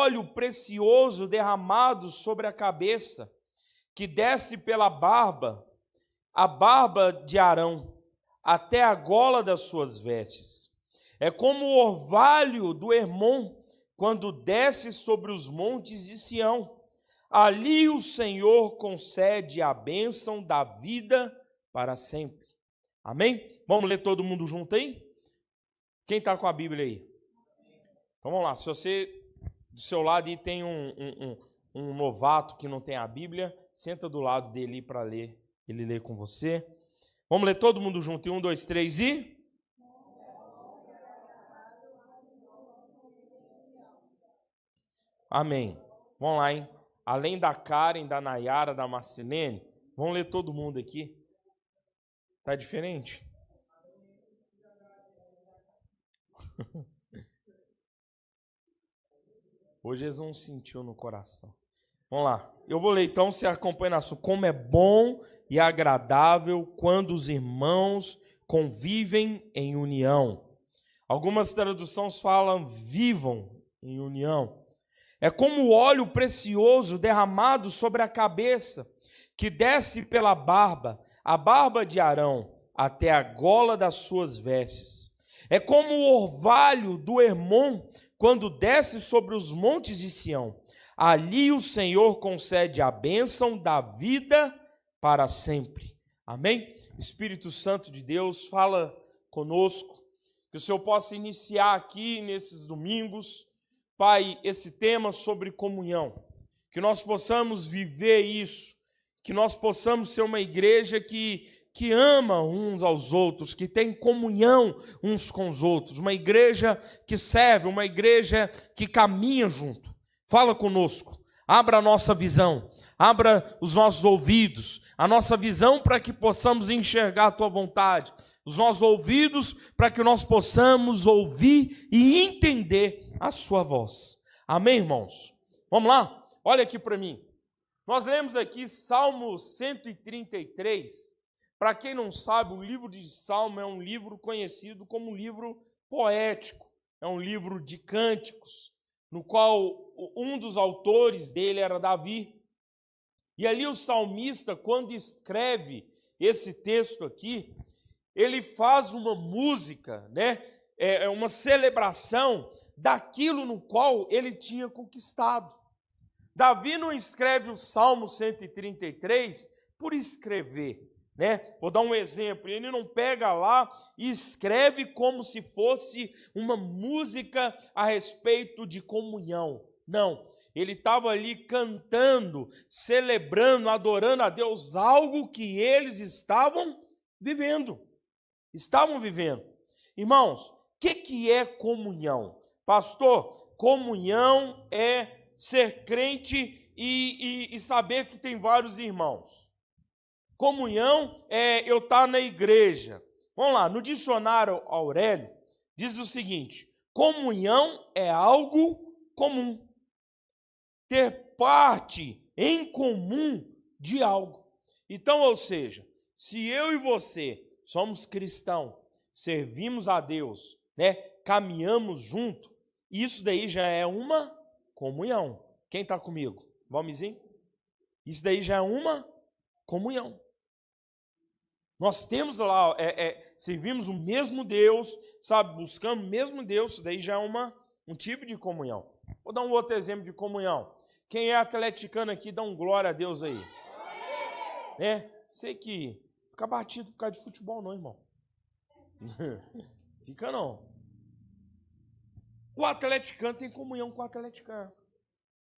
óleo precioso derramado sobre a cabeça, que desce pela barba, a barba de Arão, até a gola das suas vestes. É como o orvalho do Hermon, quando desce sobre os montes de Sião. Ali o Senhor concede a bênção da vida para sempre. Amém? Vamos ler todo mundo junto aí? Quem está com a Bíblia aí? Então vamos lá. Se você, do seu lado, aí tem um novato que não tem a Bíblia, senta do lado dele para ler. Ele lê com você. Vamos ler todo mundo junto. 1, 2, 3 e... Amém. Vamos lá, hein? Além da Karen, da Nayara, da Marcelene, vamos ler todo mundo aqui. Tá diferente? Hoje eles não sentiu no coração. Vamos lá. Eu vou ler então, você acompanha na sua. Como é bom e agradável quando os irmãos convivem em união. Algumas traduções falam vivam em união. É como o óleo precioso derramado sobre a cabeça, que desce pela barba, a barba de Arão, até a gola das suas vestes. É como o orvalho do Hermon, quando desce sobre os montes de Sião. Ali o Senhor concede a bênção da vida para sempre. Amém? Espírito Santo de Deus, fala conosco, que o Senhor possa iniciar aqui nesses domingos, Pai, esse tema sobre comunhão, que nós possamos viver isso, que nós possamos ser uma igreja que ama uns aos outros, que tem comunhão uns com os outros, uma igreja que serve, uma igreja que caminha junto. Fala conosco, abra a nossa visão, abra os nossos ouvidos, a nossa visão para que possamos enxergar a Tua vontade, os nossos ouvidos para que nós possamos ouvir e entender a Sua voz. Amém, irmãos? Vamos lá? Olha aqui para mim. Nós lemos aqui Salmo 133. Para quem não sabe, o livro de Salmo é um livro conhecido como um livro poético. É um livro de cânticos, no qual um dos autores dele era Davi. E ali o salmista, quando escreve esse texto aqui, ele faz uma música, né? Uma celebração daquilo no qual ele tinha conquistado. Davi não escreve o Salmo 133 por escrever, né? Vou dar um exemplo, ele não pega lá e escreve como se fosse uma música a respeito de comunhão. Não, ele estava ali cantando, celebrando, adorando a Deus, algo que eles estavam vivendo. Irmãos, o que é comunhão? Pastor, comunhão é ser crente e saber que tem vários irmãos. Comunhão é eu estar na igreja. Vamos lá, no dicionário Aurélio, diz o seguinte: comunhão é algo comum. Ter parte em comum de algo. Então, ou seja, se eu e você somos cristãos, servimos a Deus, né, caminhamos junto, isso daí já é uma comunhão. Quem está comigo? Vamizinho? Isso daí já é uma comunhão. Nós temos lá, servimos o mesmo Deus, sabe, buscamos o mesmo Deus, isso daí já é um tipo de comunhão. Vou dar um outro exemplo de comunhão. Quem é atleticano aqui, dá um glória a Deus aí. Sei que fica batido por causa de futebol não, irmão. Fica não. O atleticano tem comunhão com o atleticano.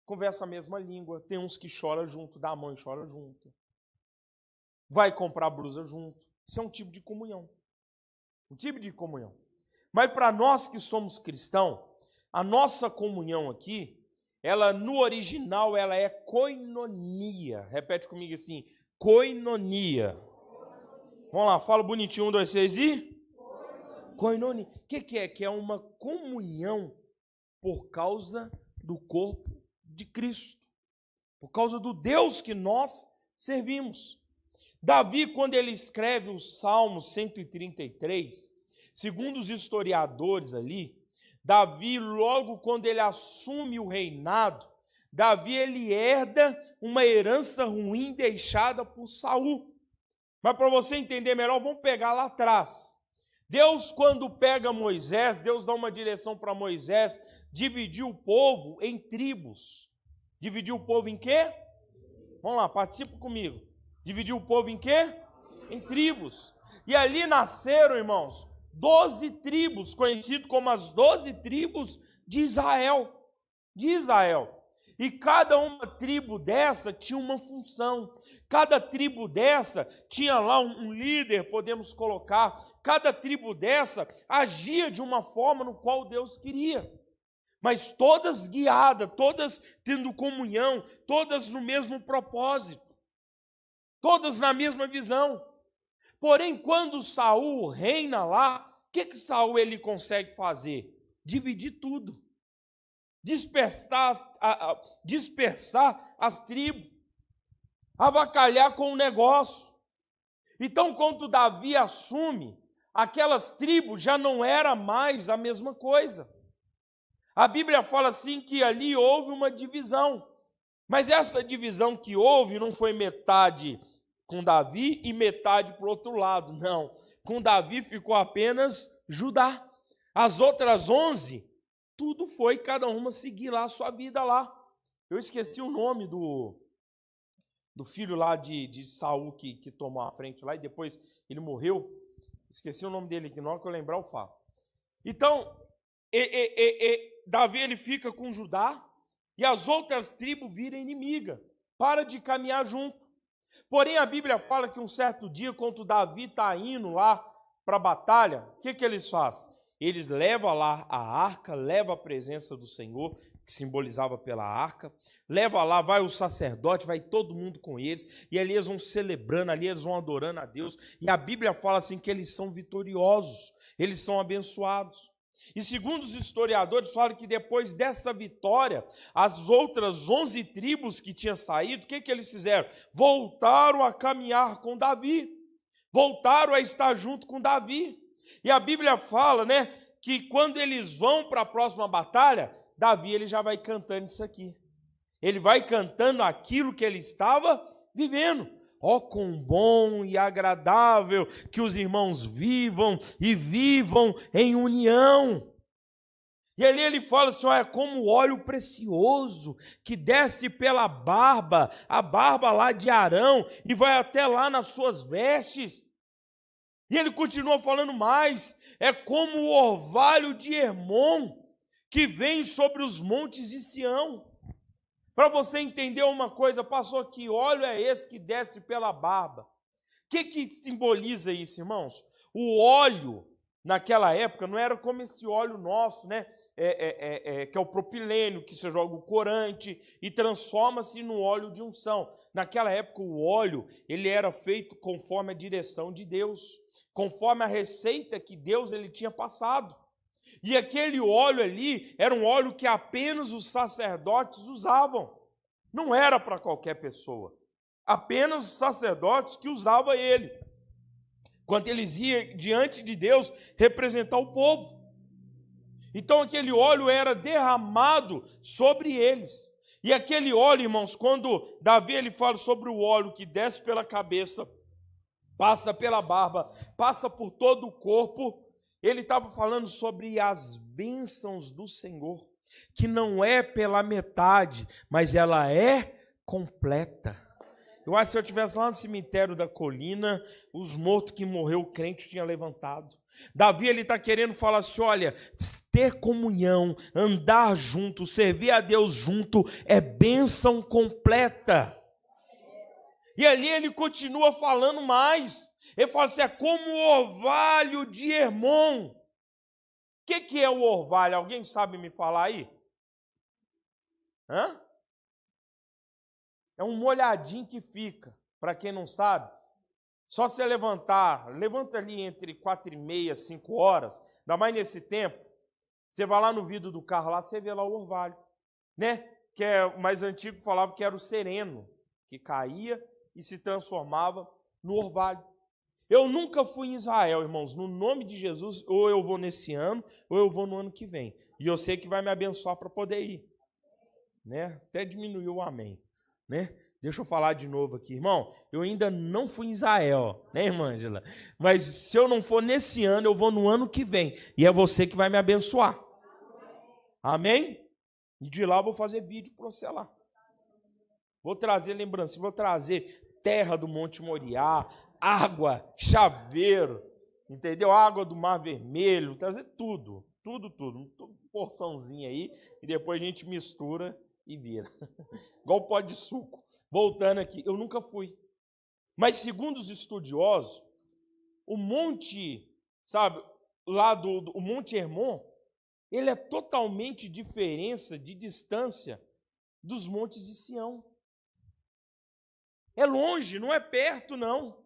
Conversa a mesma língua. Tem uns que choram junto, dá a mão e chora junto. Vai comprar blusa junto. Isso é um tipo de comunhão. Um tipo de comunhão. Mas para nós que somos cristãos, a nossa comunhão aqui, ela no original, ela é koinonia. Repete comigo assim, koinonia. Vamos lá, fala bonitinho, 1, 2, 3 e... Koinonia. O que é? Que é uma comunhão por causa do corpo de Cristo. Por causa do Deus que nós servimos. Davi, quando ele escreve o Salmo 133, segundo os historiadores ali, Davi, logo quando ele assume o reinado, Davi ele herda uma herança ruim deixada por Saul. Mas para você entender melhor, vamos pegar lá atrás. Deus, quando pega Moisés, Deus dá uma direção para Moisés, dividir o povo em tribos. Dividir o povo em quê? Vamos lá, participa comigo. Dividir o povo em quê? Em tribos. E ali nasceram, irmãos, 12 tribos, conhecido como as 12 tribos de Israel. De Israel. E cada uma tribo dessa tinha uma função. Cada tribo dessa tinha lá um líder, podemos colocar. Cada tribo dessa agia de uma forma no qual Deus queria. Mas todas guiadas, todas tendo comunhão, todas no mesmo propósito. Todas na mesma visão. Porém, quando Saul reina lá, o que Saul ele consegue fazer? Dividir tudo. Dispersar as tribos, avacalhar com o negócio. Então, quando Davi assume, aquelas tribos já não era mais a mesma coisa. A Bíblia fala assim que ali houve uma divisão, mas essa divisão que houve não foi metade com Davi e metade para o outro lado, não. Com Davi ficou apenas Judá. As outras 11, tudo foi cada uma seguir lá a sua vida lá. Eu esqueci o nome do filho lá de Saul que tomou a frente lá e depois ele morreu. Esqueci o nome dele aqui, na hora que eu lembrar eu falo. Então, Davi ele fica com Judá e as outras tribos viram inimiga. Para de caminhar junto. Porém, a Bíblia fala que um certo dia, quando Davi está indo lá para a batalha, o que eles fazem? Eles levam lá a arca, levam a presença do Senhor, que simbolizava pela arca, leva lá, vai o sacerdote, vai todo mundo com eles, e ali eles vão celebrando, ali eles vão adorando a Deus, e a Bíblia fala assim que eles são vitoriosos, eles são abençoados. E segundo os historiadores, falam que depois dessa vitória, as outras 11 tribos que tinham saído, o que eles fizeram? Voltaram a caminhar com Davi, voltaram a estar junto com Davi. E a Bíblia fala, né, que quando eles vão para a próxima batalha, Davi ele já vai cantando isso aqui. Ele vai cantando aquilo que ele estava vivendo. Ó, quão bom e agradável que os irmãos vivam e vivam em união. E ali ele fala assim, ó, é como óleo precioso que desce pela barba, a barba lá de Arão, e vai até lá nas suas vestes. E ele continua falando mais, é como o orvalho de Hermon, que vem sobre os montes de Sião. Para você entender uma coisa, pastor, que óleo é esse que desce pela barba? O que simboliza isso, irmãos? O óleo, naquela época, não era como esse óleo nosso, né? Que é o propilênio, que você joga o corante e transforma-se no óleo de unção. Naquela época, o óleo ele era feito conforme a direção de Deus, conforme a receita que Deus ele tinha passado. E aquele óleo ali era um óleo que apenas os sacerdotes usavam. Não era para qualquer pessoa. Apenas os sacerdotes que usavam ele. Quando eles iam diante de Deus representar o povo. Então aquele óleo era derramado sobre eles. E aquele óleo, irmãos, quando Davi ele fala sobre o óleo que desce pela cabeça, passa pela barba, passa por todo o corpo, ele estava falando sobre as bênçãos do Senhor, que não é pela metade, mas ela é completa. Eu acho que se eu estivesse lá no cemitério da colina, os mortos que morreu, o crente tinha levantado. Davi ele está querendo falar assim, olha, ter comunhão, andar junto, servir a Deus junto, é bênção completa. E ali ele continua falando mais. Ele fala assim, é como o orvalho de Hermon. O que é o orvalho? Alguém sabe me falar aí? Hã? É um molhadinho que fica, para quem não sabe. Só você levanta ali entre 4h30, 5 horas, ainda mais nesse tempo, você vai lá no vidro do carro, lá você vê lá o orvalho, né? Que é o mais antigo, falava que era o sereno, que caía e se transformava no orvalho. Eu nunca fui em Israel, irmãos, no nome de Jesus, ou eu vou nesse ano, ou eu vou no ano que vem. E eu sei que vai me abençoar para poder ir. Né? Até diminuiu o amém. Né? Deixa eu falar de novo aqui, irmão. Eu ainda não fui em Israel, né, irmã Ângela? Mas se eu não for nesse ano, eu vou no ano que vem. E é você que vai me abençoar. Amém? E de lá eu vou fazer vídeo para você lá. Vou trazer lembrança, vou trazer terra do Monte Moriá, água, chaveiro, entendeu? Água do Mar Vermelho, trazer tudo, porçãozinha aí, e depois a gente mistura e vira. Igual pó de suco. Voltando aqui, eu nunca fui. Mas segundo os estudiosos, o monte, sabe, lá o Monte Hermon, ele é totalmente diferença de distância dos montes de Sião. É longe, não é perto, não.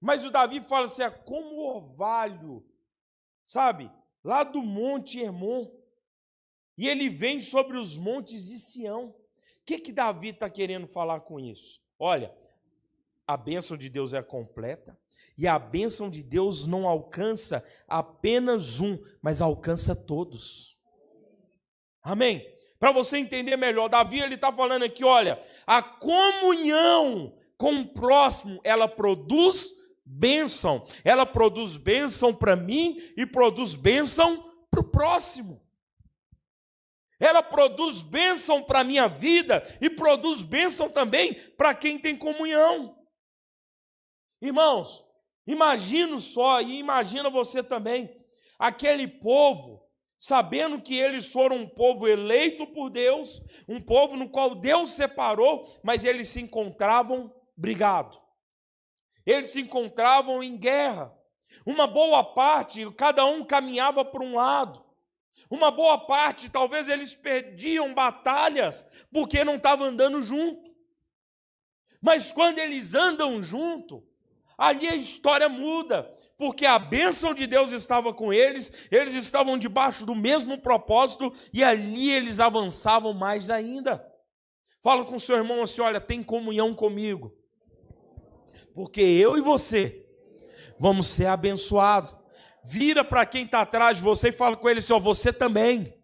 Mas o Davi fala assim, é como o orvalho, sabe? Lá do Monte Hermon. E ele vem sobre os montes de Sião. O que Davi está querendo falar com isso? Olha, a bênção de Deus é completa. E a bênção de Deus não alcança apenas um, mas alcança todos. Amém? Para você entender melhor, Davi ele está falando aqui, olha, a comunhão com o próximo, ela produz bênção. Ela produz bênção para mim e produz bênção para o próximo. Ela produz bênção para a minha vida e produz bênção também para quem tem comunhão. Irmãos, imagina só, e imagina você também, aquele povo, sabendo que eles foram um povo eleito por Deus, um povo no qual Deus separou, mas eles se encontravam brigados. Eles se encontravam em guerra. Uma boa parte, cada um caminhava para um lado. Uma boa parte, talvez eles perdiam batalhas porque não estavam andando junto. Mas quando eles andam junto, ali a história muda, porque a bênção de Deus estava com eles estavam debaixo do mesmo propósito e ali eles avançavam mais ainda. Fala com o seu irmão assim, olha, tem comunhão comigo, porque eu e você vamos ser abençoados. Vira para quem está atrás de você e fala com ele assim, ó, você também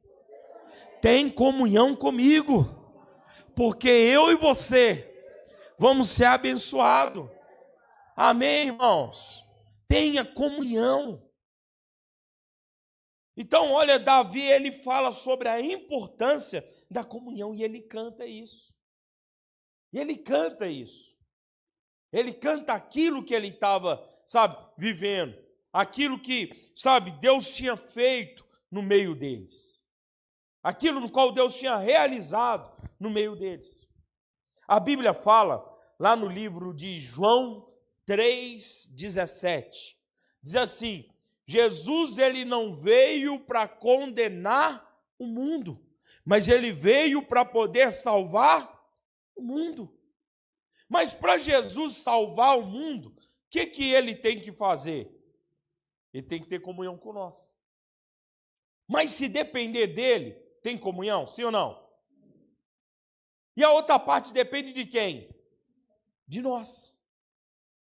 tem comunhão comigo, porque eu e você vamos ser abençoados. Amém, irmãos? Tenha comunhão. Então, olha, Davi, ele fala sobre a importância da comunhão e ele canta isso. E ele canta isso. Ele canta aquilo que ele estava, sabe, vivendo. Aquilo que, sabe, Deus tinha feito no meio deles. Aquilo no qual Deus tinha realizado no meio deles. A Bíblia fala, lá no livro de João 3,17, diz assim, Jesus ele não veio para condenar o mundo, mas ele veio para poder salvar o mundo. Mas para Jesus salvar o mundo, o que ele tem que fazer? Ele tem que ter comunhão com nós. Mas se depender dele, tem comunhão? Sim ou não? E a outra parte depende de quem? De nós.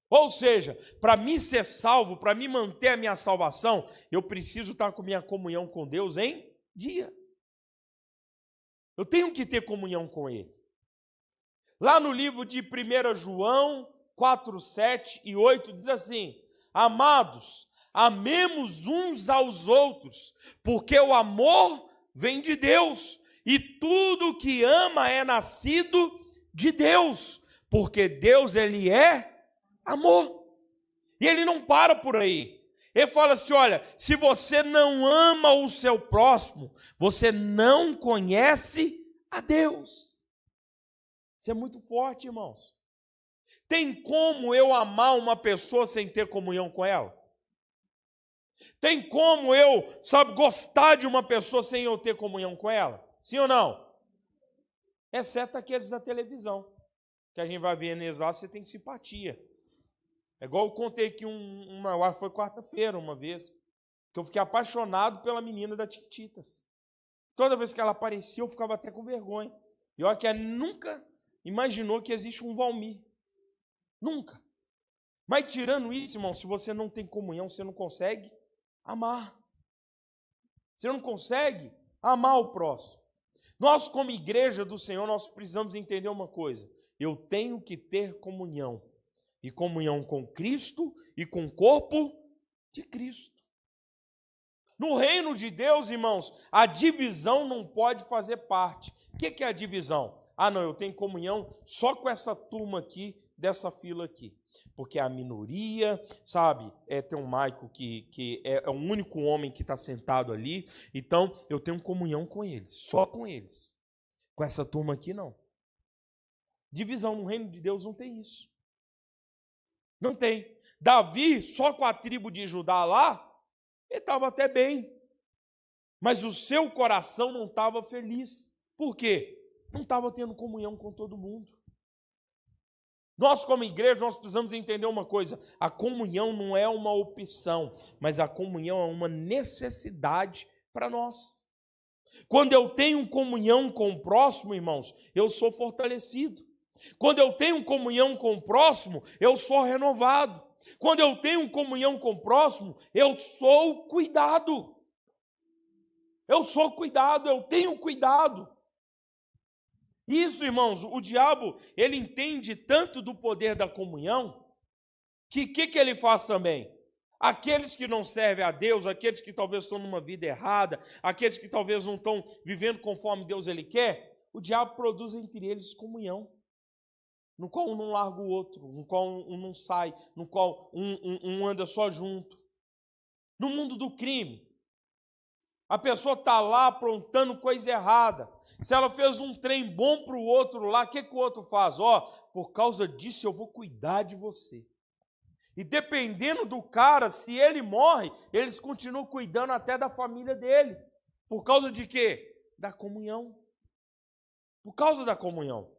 Ou seja, para mim ser salvo, para mim manter a minha salvação, eu preciso estar com minha comunhão com Deus em dia. Eu tenho que ter comunhão com Ele. Lá no livro de 1 João 4, 7 e 8, diz assim, amados, amemos uns aos outros, porque o amor vem de Deus, e tudo que ama é nascido de Deus, porque Deus, ele é amor. E ele não para por aí. Ele fala assim, olha, se você não ama o seu próximo, você não conhece a Deus. Isso é muito forte, irmãos. Tem como eu amar uma pessoa sem ter comunhão com ela? Tem como eu, sabe, gostar de uma pessoa sem eu ter comunhão com ela? Sim ou não? Exceto aqueles da televisão, que a gente vai ver neles lá, você tem simpatia. É igual eu contei aqui foi quarta-feira uma vez, que eu fiquei apaixonado pela menina da Tiquititas. Toda vez que ela aparecia, eu ficava até com vergonha. E olha que ela nunca imaginou que existe um Valmir. Nunca. Mas tirando isso, irmão, se você não tem comunhão, você não consegue amar. Você não consegue amar o próximo. Nós, como igreja do Senhor, nós precisamos entender uma coisa. Eu tenho que ter comunhão. E comunhão com Cristo e com o corpo de Cristo. No reino de Deus, irmãos, a divisão não pode fazer parte. O que é a divisão? Ah, não, eu tenho comunhão só com essa turma aqui, dessa fila aqui. Porque a minoria, sabe, tem um Maico que é o único homem que está sentado ali, então eu tenho comunhão com eles, só com eles. Com essa turma aqui, não. Divisão no reino de Deus não tem isso. Não tem. Davi, só com a tribo de Judá lá, ele estava até bem. Mas o seu coração não estava feliz. Por quê? Não estava tendo comunhão com todo mundo. Nós, como igreja, nós precisamos entender uma coisa. A comunhão não é uma opção, mas a comunhão é uma necessidade para nós. Quando eu tenho comunhão com o próximo, irmãos, eu sou fortalecido. Quando eu tenho comunhão com o próximo, eu sou renovado. Quando eu tenho comunhão com o próximo, eu sou cuidado. Eu sou cuidado, eu tenho cuidado. Isso, irmãos, o diabo, ele entende tanto do poder da comunhão, que ele faz também? Aqueles que não servem a Deus, aqueles que talvez estão numa vida errada, aqueles que talvez não estão vivendo conforme Deus ele quer, o diabo produz entre eles comunhão, no qual um não larga o outro, no qual um não sai, no qual um anda só junto. No mundo do crime, a pessoa está lá aprontando coisa errada. Se ela fez um trem bom para o outro lá, o que o outro faz? Por causa disso eu vou cuidar de você. E dependendo do cara, se ele morre, eles continuam cuidando até da família dele. Por causa de quê? Da comunhão. Por causa da comunhão.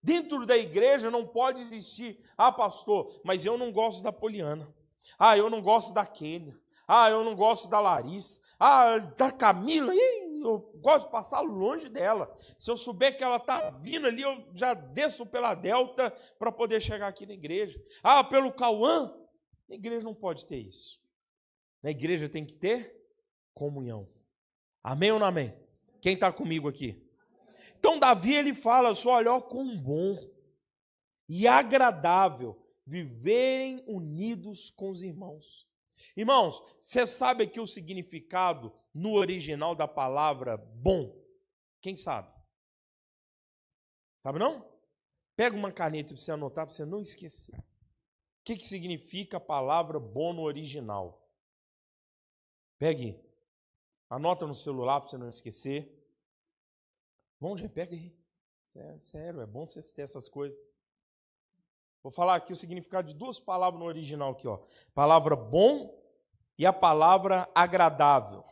Dentro da igreja não pode existir, pastor, mas eu não gosto da Poliana. Eu não gosto da Kênia. Eu não gosto da Larissa. Da Camila, eu gosto de passar longe dela. Se eu souber que ela está vindo ali, eu já desço pela Delta para poder chegar aqui na igreja. Pelo Cauã, na igreja não pode ter isso. Na igreja tem que ter comunhão. Amém ou não amém? Quem está comigo aqui? Então Davi, ele fala, olha quão bom e agradável viverem unidos com os irmãos. Irmãos, você sabe aqui o significado no original da palavra bom? Quem sabe? Sabe não? Pega uma caneta para você anotar, para você não esquecer. O que significa a palavra bom no original? Pegue. Anota no celular para você não esquecer. Bom, gente, pega aí. Sério, é bom você ter essas coisas. Vou falar aqui o significado de duas palavras no original aqui, ó. Palavra bom e a palavra agradável.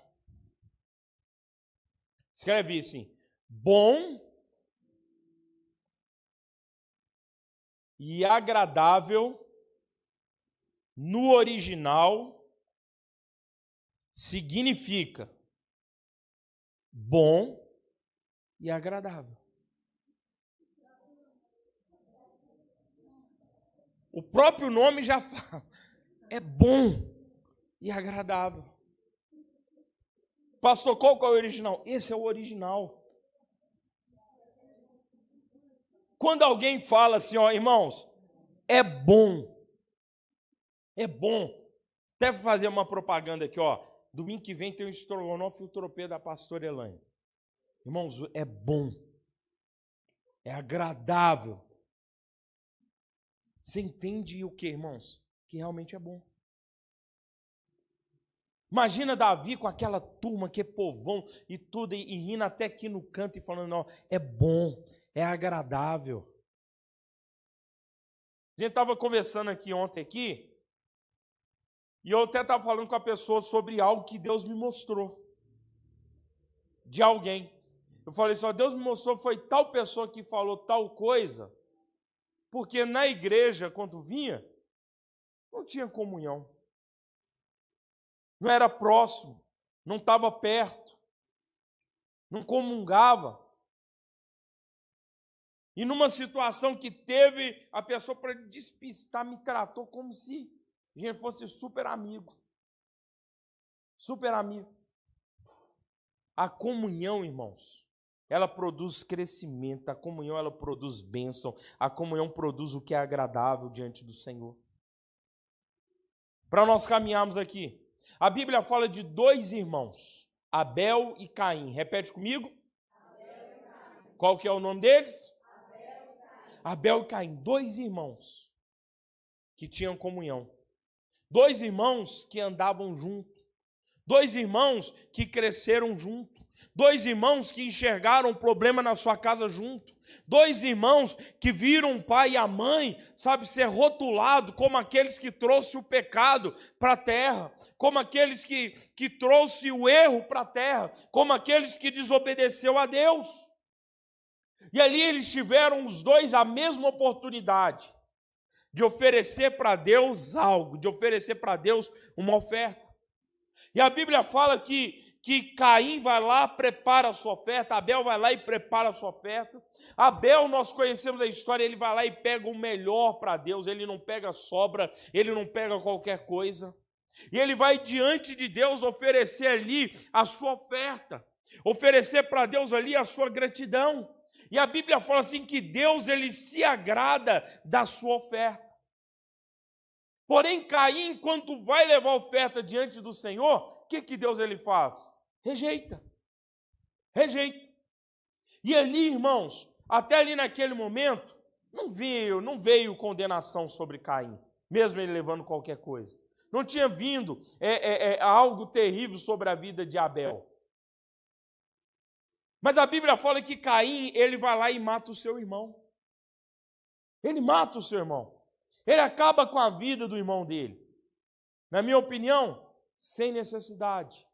Escreve assim: bom e agradável no original significa bom e agradável. O próprio nome já fala, é bom e agradável. Pastor, qual que é o original? Esse é o original. Quando alguém fala assim, irmãos, é bom. É bom. Deve fazer uma propaganda aqui, domingo que vem tem o estrogonofe e o tropeiro da pastora Elaine. Irmãos, é bom. É agradável. Você entende o que, irmãos? Que realmente é bom. Imagina Davi com aquela turma que é povão e tudo, e rindo até aqui no canto e falando, não, é bom, é agradável. A gente estava conversando aqui ontem, e eu até estava falando com a pessoa sobre algo que Deus me mostrou, de alguém. Eu falei Deus me mostrou, foi tal pessoa que falou tal coisa, porque na igreja, quando vinha, não tinha comunhão. Não era próximo, não estava perto, não comungava. E numa situação que teve, a pessoa, para despistar, me tratou como se a gente fosse super amigo. Super amigo. A comunhão, irmãos, ela produz crescimento, a comunhão ela produz bênção, a comunhão produz o que é agradável diante do Senhor. Para nós caminharmos aqui, a Bíblia fala de dois irmãos, Abel e Caim. Repete comigo. Qual que é o nome deles? Abel e Caim, dois irmãos que tinham comunhão. Dois irmãos que andavam juntos. Dois irmãos que cresceram juntos. Dois irmãos que enxergaram o problema na sua casa junto. Dois irmãos que viram o pai e a mãe, sabe, ser rotulado como aqueles que trouxe o pecado para a terra, como aqueles que trouxe o erro para a terra, como aqueles que desobedeceu a Deus. E ali eles tiveram os dois a mesma oportunidade de oferecer para Deus algo, de oferecer para Deus uma oferta. E a Bíblia fala que Caim vai lá, prepara a sua oferta, Abel vai lá e prepara a sua oferta. Abel, nós conhecemos a história, ele vai lá e pega o melhor para Deus, ele não pega sobra, ele não pega qualquer coisa. E ele vai diante de Deus oferecer ali a sua oferta, oferecer para Deus ali a sua gratidão. E a Bíblia fala assim que Deus, ele se agrada da sua oferta. Porém, Caim, quando vai levar a oferta diante do Senhor, o que Deus ele faz? Rejeita. Rejeita. E ali, irmãos, até ali naquele momento, não veio condenação sobre Caim, mesmo ele levando qualquer coisa. Não tinha vindo algo terrível sobre a vida de Abel. Mas a Bíblia fala que Caim, ele vai lá e mata o seu irmão. Ele mata o seu irmão. Ele acaba com a vida do irmão dele. Na minha opinião, sem necessidade.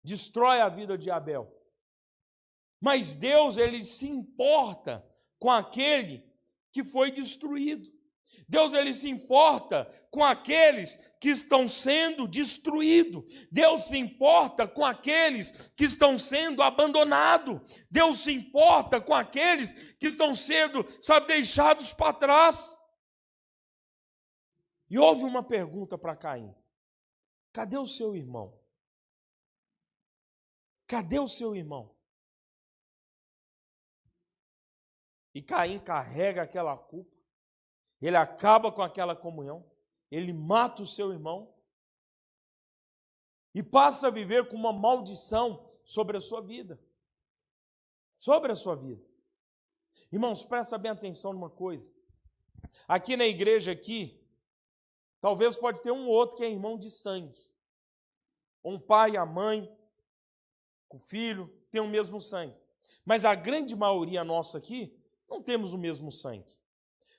Destrói a vida de Abel. Mas Deus, ele se importa com aquele que foi destruído. Deus, ele se importa com aqueles que estão sendo destruídos. Deus se importa com aqueles que estão sendo abandonados. Deus se importa com aqueles que estão sendo, deixados para trás. E houve uma pergunta para Caim. Cadê o seu irmão? Cadê o seu irmão? E Caim carrega aquela culpa. Ele acaba com aquela comunhão. Ele mata o seu irmão. E passa a viver com uma maldição sobre a sua vida. Sobre a sua vida. Irmãos, presta bem atenção numa coisa. Aqui na igreja aqui, talvez pode ter um ou outro que é irmão de sangue. Um pai, a mãe, o filho, tem o mesmo sangue. Mas a grande maioria nossa aqui, não temos o mesmo sangue.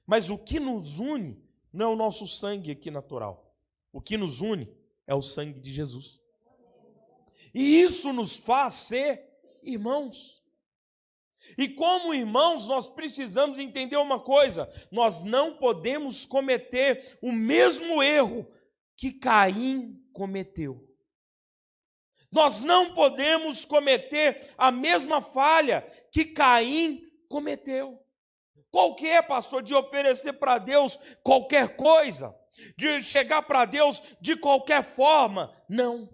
Mas o que nos une não é o nosso sangue aqui natural. O que nos une é o sangue de Jesus. E isso nos faz ser irmãos. E como irmãos, nós precisamos entender uma coisa: nós não podemos cometer o mesmo erro que Caim cometeu. Nós não podemos cometer a mesma falha que Caim cometeu. Qual que é, pastor? De oferecer para Deus qualquer coisa? De chegar para Deus de qualquer forma? Não.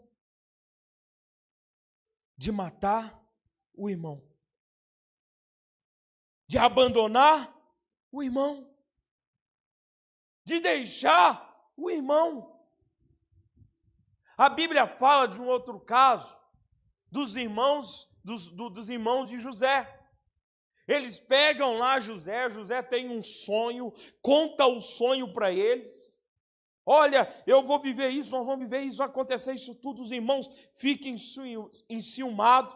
De matar o irmão. De abandonar o irmão. De deixar o irmão. A Bíblia fala de um outro caso, dos irmãos de José. Eles pegam lá José tem um sonho, conta o sonho para eles. Olha, eu vou viver isso, nós vamos viver isso, vai acontecer isso tudo. Os irmãos ficam enciumados.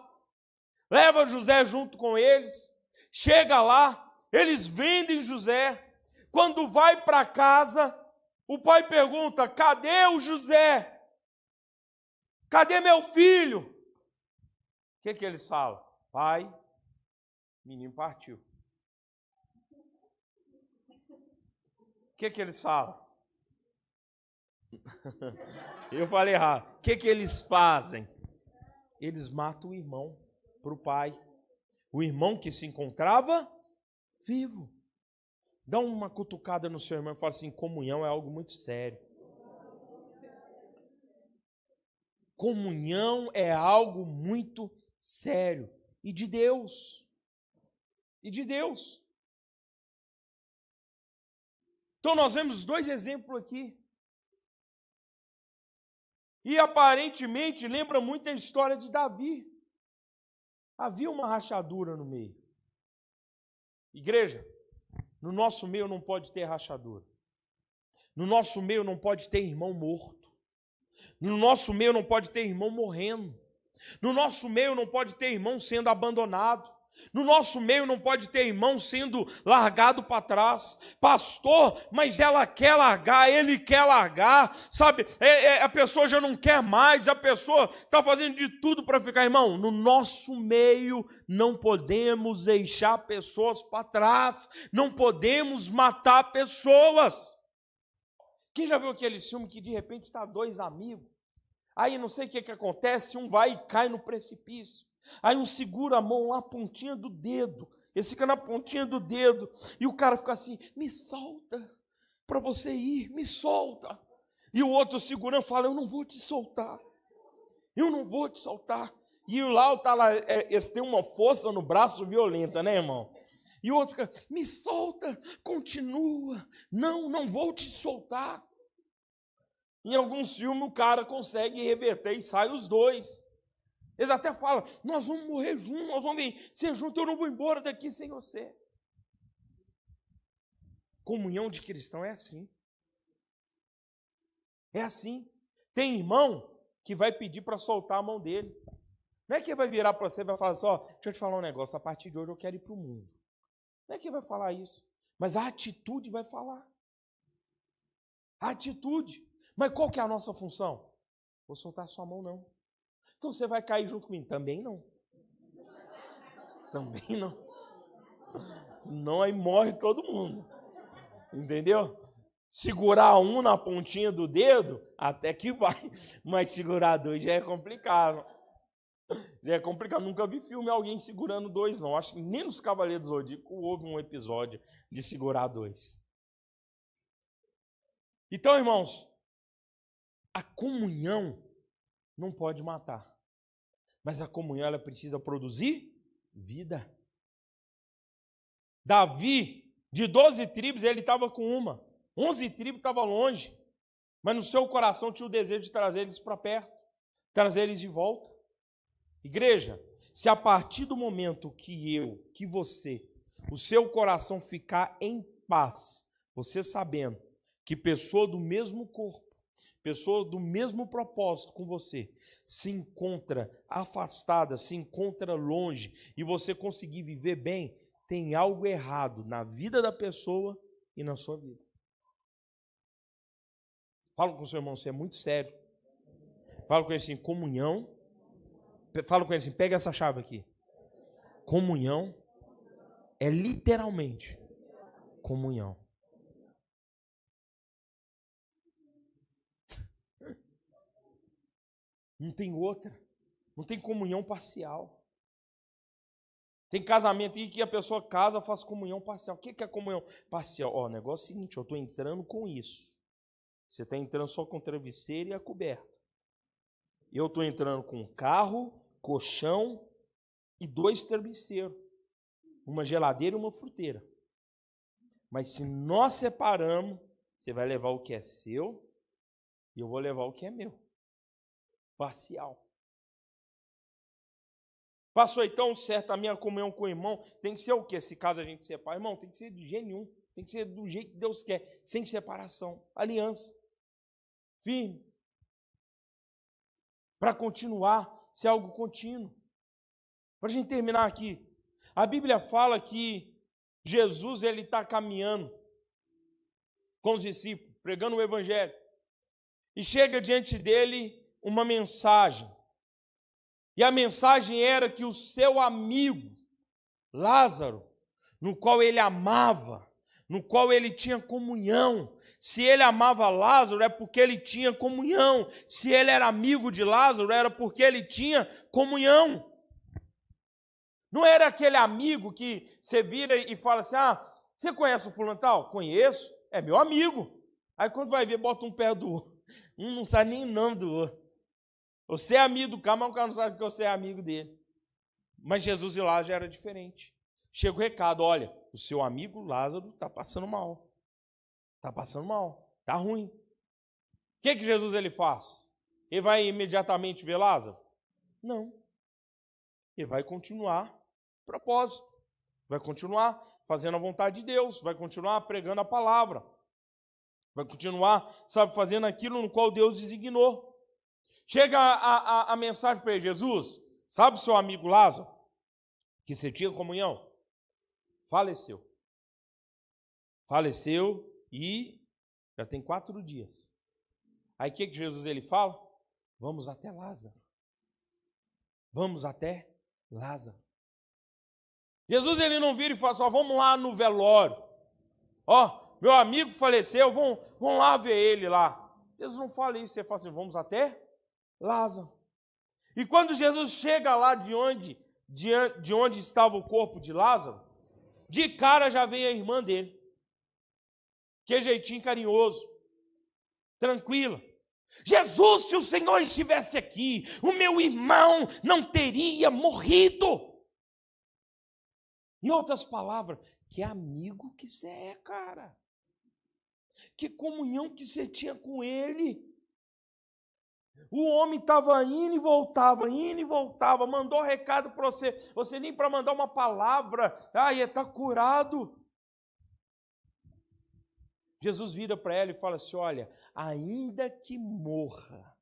Leva José junto com eles. Chega lá, eles vendem José. Quando vai para casa, o pai pergunta: cadê o José? Cadê meu filho? O que eles falam? Pai, o menino partiu. O que eles falam? Eu falei errado. O que eles fazem? Eles matam o irmão para o pai. O irmão que se encontrava vivo. Dá uma cutucada no seu irmão e fala assim: comunhão é algo muito sério. Comunhão é algo muito sério e de Deus. E de Deus. Então nós vemos dois exemplos aqui. E aparentemente lembra muito a história de Davi. Havia uma rachadura no meio. Igreja, no nosso meio não pode ter rachadura. No nosso meio não pode ter irmão morto. No nosso meio não pode ter irmão morrendo. No nosso meio não pode ter irmão sendo abandonado. No nosso meio não pode ter irmão sendo largado para trás. Pastor, mas ela quer largar, ele quer largar, sabe? A pessoa já não quer mais, a pessoa está fazendo de tudo para ficar. Irmão, no nosso meio não podemos deixar pessoas para trás, não podemos matar pessoas. Quem já viu aquele filme que de repente está dois amigos? Aí não sei o que acontece, um vai e cai no precipício. Aí um segura a mão lá, a pontinha do dedo. Ele fica na pontinha do dedo. E o cara fica assim, me solta para você ir, me solta. E o outro segurando fala, eu não vou te soltar. Eu não vou te soltar. E o Lau está lá, esse tem uma força no braço violenta, né, irmão? E o outro fica, me solta, continua. Não vou te soltar. Em alguns filmes o cara consegue reverter e sai os dois. Eles até falam, nós vamos morrer juntos, nós vamos ser juntos, eu não vou embora daqui sem você. Comunhão de cristão é assim. É assim. Tem irmão que vai pedir para soltar a mão dele. Não é que ele vai virar para você e vai falar assim, ó, deixa eu te falar um negócio, a partir de hoje eu quero ir para o mundo. Não é que ele vai falar isso, mas a atitude vai falar. A atitude. Mas qual que é a nossa função? Vou soltar a sua mão, não. Então você vai cair junto comigo? Também não. Também não. Senão aí morre todo mundo. Entendeu? Segurar um na pontinha do dedo, até que vai. Mas segurar dois já é complicado. Já é complicado. Nunca vi filme alguém segurando dois, não. Acho que nem nos Cavaleiros do Zodíaco houve um episódio de segurar dois. Então, irmãos, a comunhão não pode matar. Mas a comunhão, ela precisa produzir vida. Davi, de 12 tribos, ele estava com uma. 11 tribos estavam longe. Mas no seu coração tinha o desejo de trazer eles para perto. Trazer eles de volta. Igreja, se a partir do momento que você, o seu coração ficar em paz, você sabendo que pessoa do mesmo corpo, pessoa do mesmo propósito com você, se encontra afastada, se encontra longe, e você conseguir viver bem, tem algo errado na vida da pessoa e na sua vida. Fala com o seu irmão, você é muito sério. Fala com ele assim, comunhão. Fala com ele assim, pega essa chave aqui. Comunhão é literalmente comunhão. Não tem outra. Não tem comunhão parcial. Tem casamento aí que a pessoa casa, faz comunhão parcial. O que é comunhão parcial? Ó, o negócio é o seguinte, eu estou entrando com isso. Você está entrando só com o travesseiro e a coberta. Eu estou entrando com carro, colchão e 2 travesseiros. Uma geladeira e uma fruteira. Mas se nós separamos, você vai levar o que é seu e eu vou levar o que é meu. Parcial. Passou então certo a minha comunhão com o irmão, tem que ser o quê? Se caso a gente separa, irmão, tem que ser de jeito nenhum, tem que ser do jeito que Deus quer, sem separação, aliança, firme, para continuar, ser algo contínuo. Para a gente terminar aqui, a Bíblia fala que Jesus ele está caminhando com os discípulos, pregando o Evangelho, e chega diante dele uma mensagem. E a mensagem era que o seu amigo, Lázaro, no qual ele amava, no qual ele tinha comunhão. Se ele amava Lázaro, é porque ele tinha comunhão. Se ele era amigo de Lázaro, era porque ele tinha comunhão. Não era aquele amigo que você vira e fala assim, você conhece o fulano tal? Conheço, é meu amigo. Aí quando vai ver, bota um pé do outro. Um não sabe nem o nome do outro. Você é amigo do cara, mas o cara não sabe que você é amigo dele. Mas Jesus e lá já era diferente. Chega o recado, olha, o seu amigo Lázaro está passando mal. Está passando mal, está ruim. O que Jesus ele faz? Ele vai imediatamente ver Lázaro? Não. Ele vai continuar propósito. Vai continuar fazendo a vontade de Deus. Vai continuar pregando a palavra. Vai continuar, fazendo aquilo no qual Deus designou. Chega a mensagem para ele, Jesus, sabe o seu amigo Lázaro, que você tinha comunhão? Faleceu. Faleceu e já tem 4 dias. Aí o que Jesus ele fala? Vamos até Lázaro. Vamos até Lázaro. Jesus ele não vira e fala só, vamos lá no velório. Ó, meu amigo faleceu, vamos lá ver ele lá. Jesus não fala isso, ele fala assim, vamos até Lázaro. E quando Jesus chega lá de onde estava o corpo de Lázaro, de cara já vem a irmã dele. Que jeitinho carinhoso, tranquila. Jesus, se o Senhor estivesse aqui, o meu irmão não teria morrido. Em outras palavras, que amigo que você é, cara. Que comunhão que você tinha com ele. O homem estava indo e voltava, mandou recado para você. Você nem para mandar uma palavra, ele está curado. Jesus vira para ela e fala assim, olha, ainda que morra,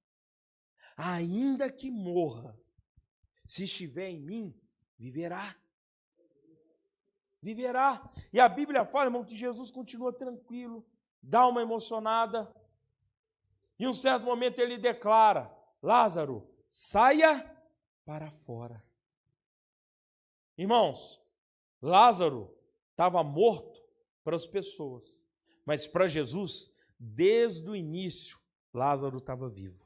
se estiver em mim, viverá. Viverá. E a Bíblia fala, irmão, que Jesus continua tranquilo, dá uma emocionada. E em um certo momento ele declara, Lázaro, saia para fora. Irmãos, Lázaro estava morto para as pessoas, mas para Jesus, desde o início, Lázaro estava vivo.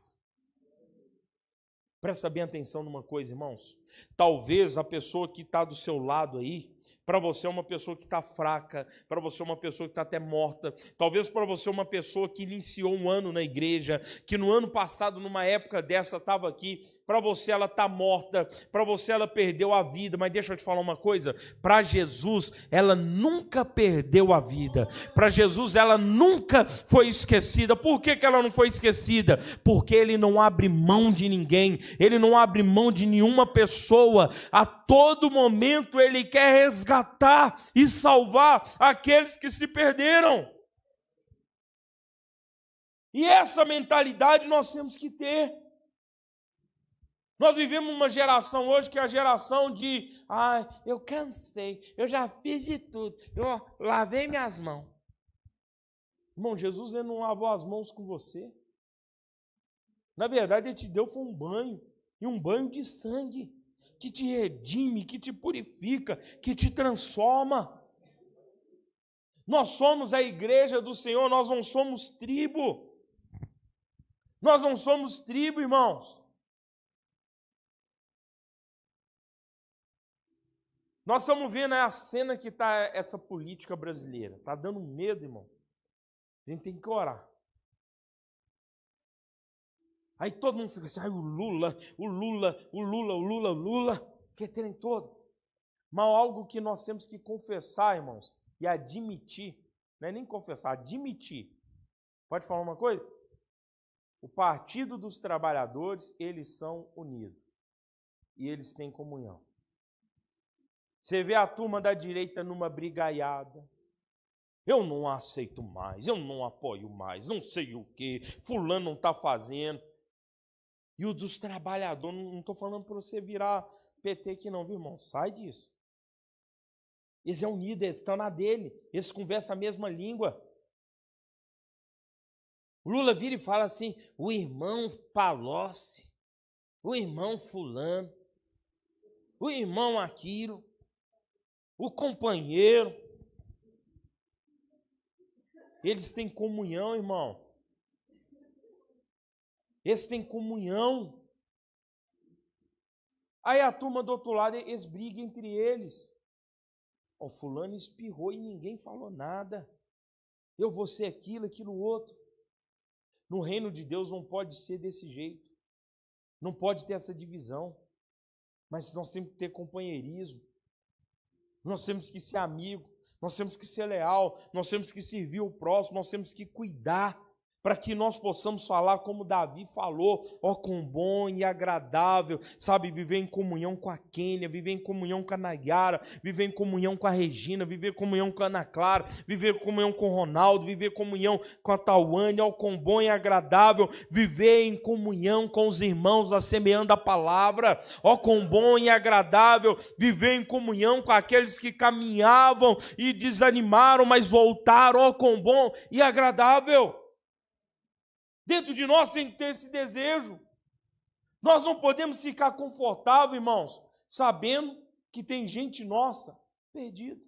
Presta bem atenção numa coisa, irmãos. Talvez a pessoa que está do seu lado aí, para você é uma pessoa que está fraca, para você é uma pessoa que está até morta, talvez para você é uma pessoa que iniciou um ano na igreja, que no ano passado, numa época dessa, estava aqui, para você ela está morta, para você ela perdeu a vida, mas deixa eu te falar uma coisa, para Jesus ela nunca perdeu a vida, para Jesus ela nunca foi esquecida. Por que ela não foi esquecida? Porque ele não abre mão de ninguém, ele não abre mão de nenhuma pessoa, a todo momento ele quer resgatar e salvar aqueles que se perderam. E essa mentalidade nós temos que ter. Nós vivemos uma geração hoje que é a geração de eu cansei, eu já fiz de tudo, eu lavei minhas mãos. Irmão, Jesus ele não lavou as mãos com você. Na verdade, ele te deu foi um banho, e um banho de sangue, que te redime, que te purifica, que te transforma. Nós somos a igreja do Senhor, nós não somos tribo. Nós não somos tribo, irmãos. Nós estamos vendo a cena que está essa política brasileira. Está dando medo, irmão. A gente tem que orar. Aí todo mundo fica assim, o Lula, que tem todo. Mas algo que nós temos que confessar, irmãos, e admitir, não é nem confessar, admitir. Pode falar uma coisa? O Partido dos Trabalhadores, eles são unidos. E eles têm comunhão. Você vê a turma da direita numa brigaiada. Eu não aceito mais, eu não apoio mais, não sei o que, fulano não está fazendo. E o dos trabalhadores, não estou falando para você virar PT aqui não, viu, irmão? Sai disso. Eles são unidos, eles estão na dele, eles conversam a mesma língua. O Lula vira e fala assim, o irmão Palocci, o irmão fulano, o irmão aquilo, o companheiro. Eles têm comunhão, irmão. Eles têm comunhão. Aí a turma do outro lado, eles brigam entre eles. O fulano espirrou e ninguém falou nada. Eu vou ser aquilo, aquilo outro. No reino de Deus não pode ser desse jeito. Não pode ter essa divisão. mas nós temos que ter companheirismo, nós temos que ser amigo, nós temos que ser leal, nós temos que servir o próximo, nós temos que cuidar, para que nós possamos falar como Davi falou, ó, quão bom e agradável, sabe, viver em comunhão com a Kênia, viver em comunhão com a Nayara, viver em comunhão com a Regina, viver em comunhão com a Ana Clara, viver em comunhão com o Ronaldo, viver em comunhão com a Tawane, ó, quão bom e agradável, viver em comunhão com os irmãos, assemeando a palavra, ó, quão bom e agradável, viver em comunhão com aqueles que caminhavam e desanimaram, mas voltaram, ó, quão bom e agradável. Dentro de nós tem que ter esse desejo. Nós não podemos ficar confortáveis, irmãos, sabendo que tem gente nossa perdida.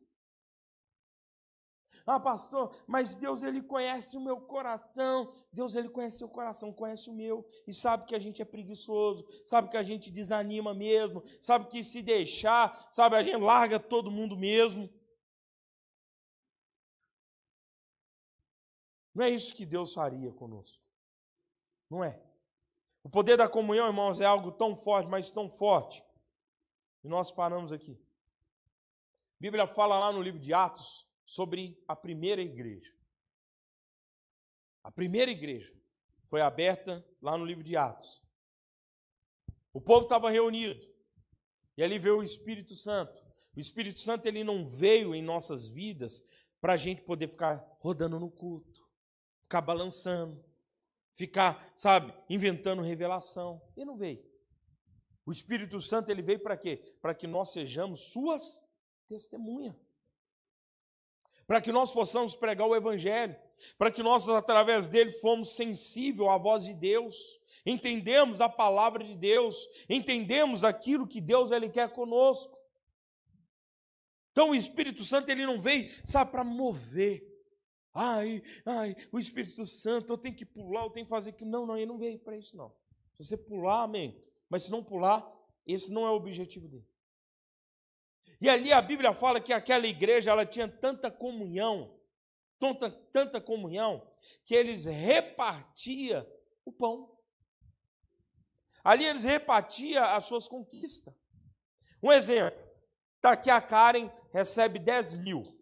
Ah, pastor, mas Deus, Ele conhece o meu coração. Deus, Ele conhece o seu coração, conhece o meu. E sabe que a gente é preguiçoso, sabe que a gente desanima mesmo, sabe que se deixar, sabe, a gente larga todo mundo mesmo. Não é isso que Deus faria conosco. Não é. O poder da comunhão, irmãos, é algo tão forte, mas tão forte. E nós paramos aqui. A Bíblia fala lá no livro de Atos sobre a primeira igreja. A primeira igreja foi aberta lá no livro de Atos. O povo estava reunido. E ali veio o Espírito Santo. O Espírito Santo, ele não veio em nossas vidas para a gente poder ficar rodando no culto, ficar balançando, ficar, sabe, inventando revelação. Ele não veio. O Espírito Santo, ele veio para quê? Para que nós sejamos suas testemunhas. Para que nós possamos pregar o Evangelho. Para que nós, através dele, fomos sensíveis à voz de Deus. Entendemos a palavra de Deus. Entendemos aquilo que Deus, ele quer conosco. Então, o Espírito Santo, ele não veio, sabe, para mover. Ai, o Espírito Santo, eu tenho que pular, eu tenho que fazer aquilo. Não, ele não veio para isso, não. Se você pular, amém. Mas se não pular, esse não é o objetivo dele. E ali a Bíblia fala que aquela igreja, ela tinha tanta comunhão, tanta comunhão, que eles repartiam o pão. Ali eles repartiam as suas conquistas. Um exemplo, está aqui a Karen, recebe 10 mil.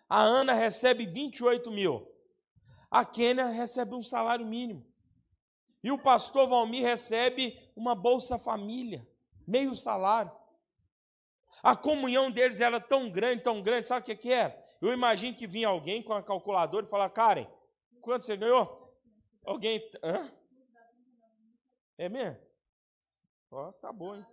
A Ana recebe 28 mil. A Kênia recebe um salário mínimo. E o pastor Valmir recebe uma Bolsa Família, meio salário. A comunhão deles era tão grande, sabe o que era? Eu imagino que vinha alguém com a calculadora e falava, Karen, quanto você ganhou? Alguém, hã? É mesmo? Nossa, tá bom, hein?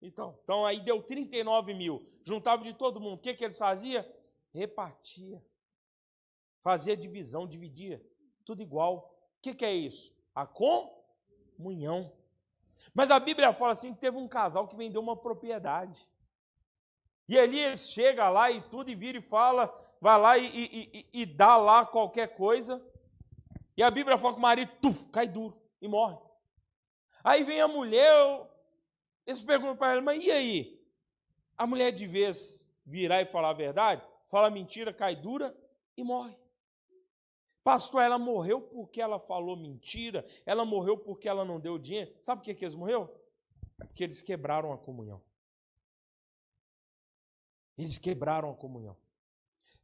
Então aí deu 39 mil. Juntava de todo mundo. O que eles faziam? Repartia. Fazia divisão, dividia. Tudo igual. O que é isso? A comunhão. Mas a Bíblia fala assim que teve um casal que vendeu uma propriedade. E ali eles chegam lá e tudo, e vira e fala, vai lá e dá lá qualquer coisa. E a Bíblia fala que o marido cai duro e morre. Aí vem a mulher, eles perguntam para ela, mas e aí? A mulher, de vez virar e falar a verdade, fala mentira, cai dura e morre. Pastor, ela morreu porque ela falou mentira, ela morreu porque ela não deu dinheiro. Sabe por que eles morreram? É porque eles quebraram a comunhão. Eles quebraram a comunhão.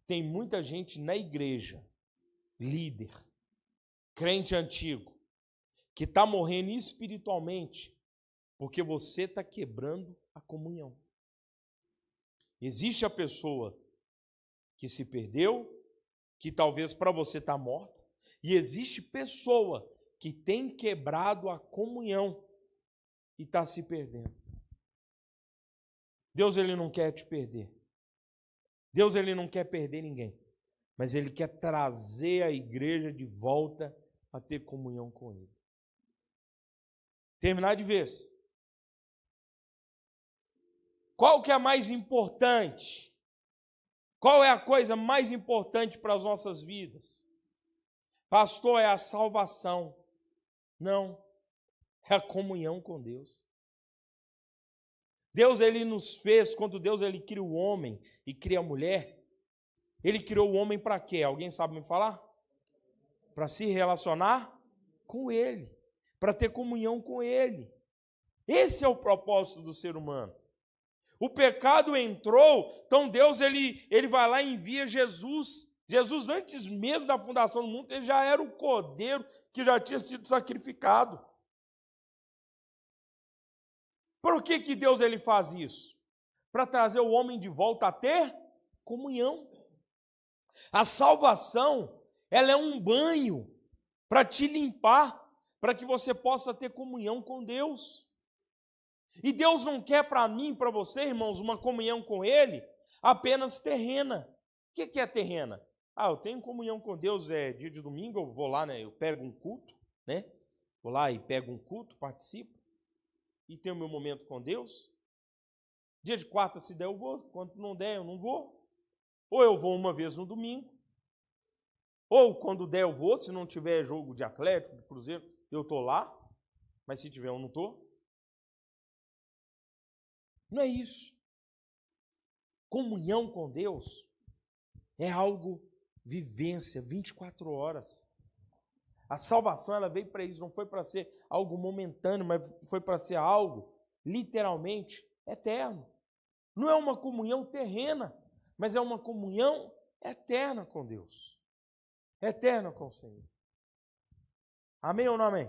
Tem muita gente na igreja, líder, crente antigo, que está morrendo espiritualmente porque você está quebrando a comunhão. Existe a pessoa que se perdeu, que talvez para você está morta, e existe pessoa que tem quebrado a comunhão e está se perdendo. Deus, ele não quer te perder. Deus, ele não quer perder ninguém, mas ele quer trazer a igreja de volta a ter comunhão com ele. Terminar de vez. Qual que é a mais importante? Qual é a coisa mais importante para as nossas vidas? Pastor, é a salvação. Não, é a comunhão com Deus. Deus, ele nos fez, quando Deus ele cria o homem e cria a mulher, ele criou o homem para quê? Alguém sabe me falar? Para se relacionar com ele, para ter comunhão com ele. Esse é o propósito do ser humano. O pecado entrou, então Deus ele vai lá e envia Jesus. Jesus, antes mesmo da fundação do mundo, ele já era o cordeiro que já tinha sido sacrificado. Por que Deus ele faz isso? Para trazer o homem de volta a ter comunhão. A salvação, ela é um banho para te limpar, para que você possa ter comunhão com Deus. E Deus não quer para mim, para você, irmãos, uma comunhão com Ele apenas terrena. O que é terrena? Eu tenho comunhão com Deus, dia de domingo, eu vou lá, né? Eu pego um culto, né? Vou lá e pego um culto, participo, e tenho meu momento com Deus. Dia de quarta, se der, eu vou. Quando não der, eu não vou. Ou eu vou uma vez no domingo. Ou quando der, eu vou. Se não tiver jogo de Atlético, de Cruzeiro, eu estou lá. Mas se tiver, eu não estou. Não é isso. Comunhão com Deus é algo, vivência, 24 horas. A salvação, ela veio para isso, não foi para ser algo momentâneo, mas foi para ser algo, literalmente, eterno. Não é uma comunhão terrena, mas é uma comunhão eterna com Deus. Eterna com o Senhor. Amém ou não amém?